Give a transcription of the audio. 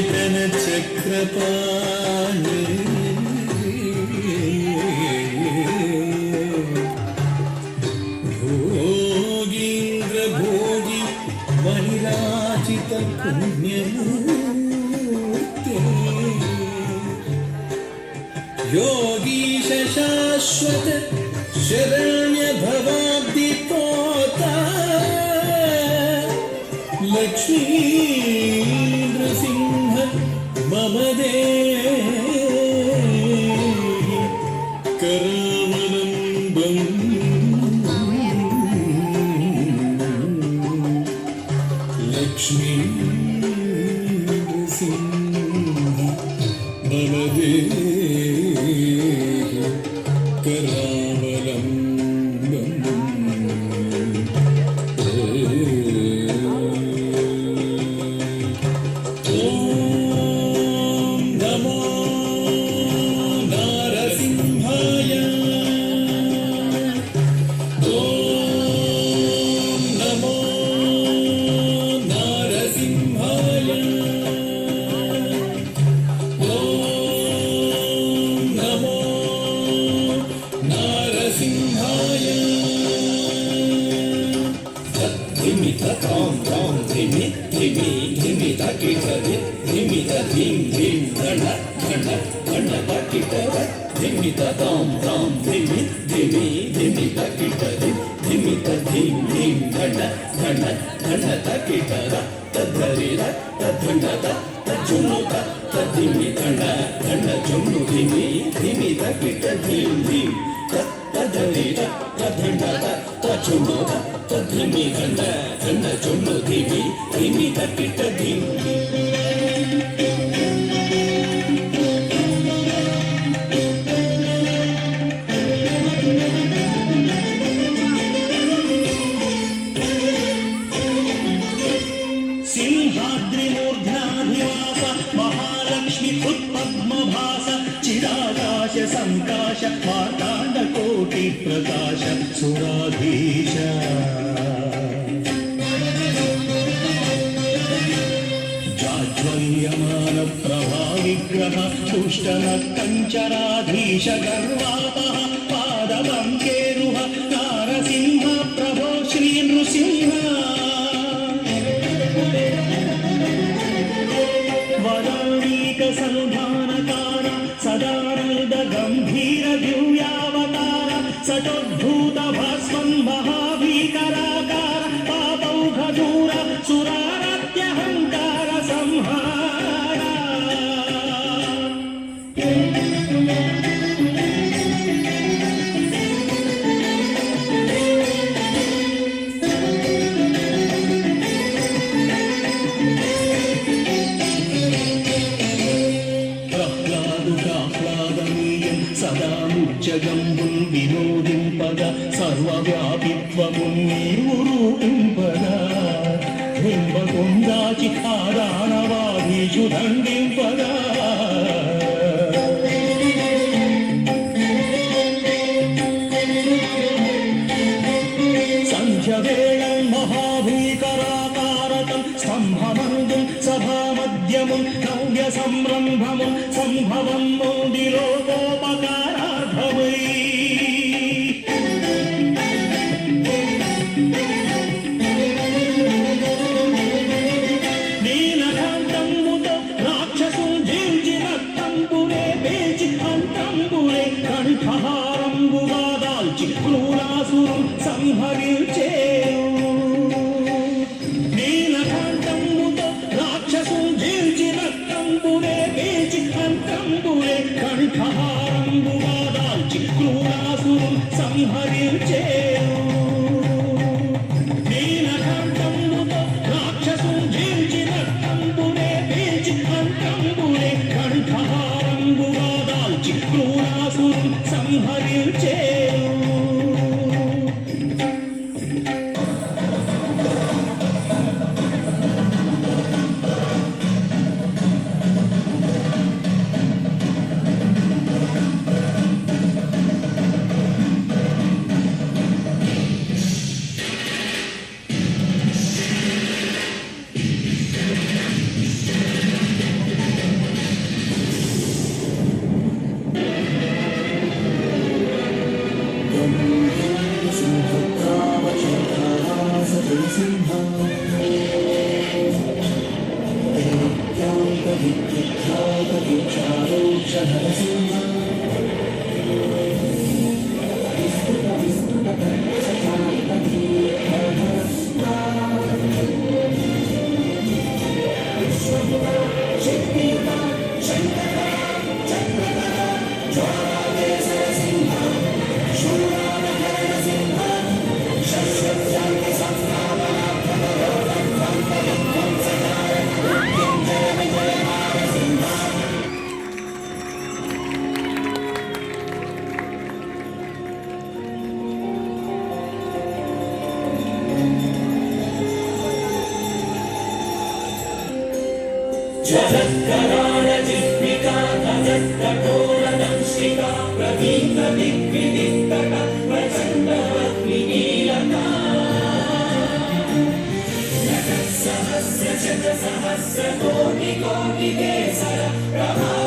चेतन चक्रपाणि भोगीन्द्र भोगी मणिराजित पुण्यमूर्ते योगीश शाश्वत शरण्य भवाब्धिपोता लक्ष्मी नृसिंह मम देहि करावलम्बम् लक्ष्मी नृसिंह मम देहि करावलम्बम् संकाश मातांड कोटि प्रकाश सुराधीश जाज्वल्यमान प्रभा विग्रह दुष्टन कंचराधीश गर्वापः पादवंकेरुह नारसिंह प्रभो श्री नृसिंह वदानीक संधानकार सदानंद गंभीर दिव्यावतार सटोद्भूत भस्मं महाभीकराकार पापौघदूर सुरारत्यहंकार संहार జగంబుల్ వినోదింపద సర్వవ్యాపిత్వమున్నీవురూపింపద బింబకుందాచి ఆదానవాదీషు దండింపద సంధ్యవేళం మహాభీకరాకారకం స్తంభమందు సభామధ్యము నవ్య సంరంభము సంభవం మోదిలోకోపకార నీలకంఠముతో రాక్షసు జీల్చిన తంబురే పేచి అంతంబురే కంఠహారంబుగా దాల్చి క్రూరాసురం సంహరించేరు నీలకంఠముతో రాక్షసు జీల్చిన తంబురే పేచి అంతంబురే కంఠహారంబుగా దాల్చి క్రూరాసురం సంహరించేరు నీలకంఠముతో రాక్షసు జీల్చిన తంబురే పేచి అంతంబురే కంఠహారంబుగా దాల్చి క్రూరాసురం సంహరించేరు जगत्कराळजिह्विका धगत्कठोरदंशिका प्रदीप्तदिग्विदिक्तका प्रचण्डवह्निकीलका नटः सहस्रशतसहस्रकोटिकोटिकेसर प्रभा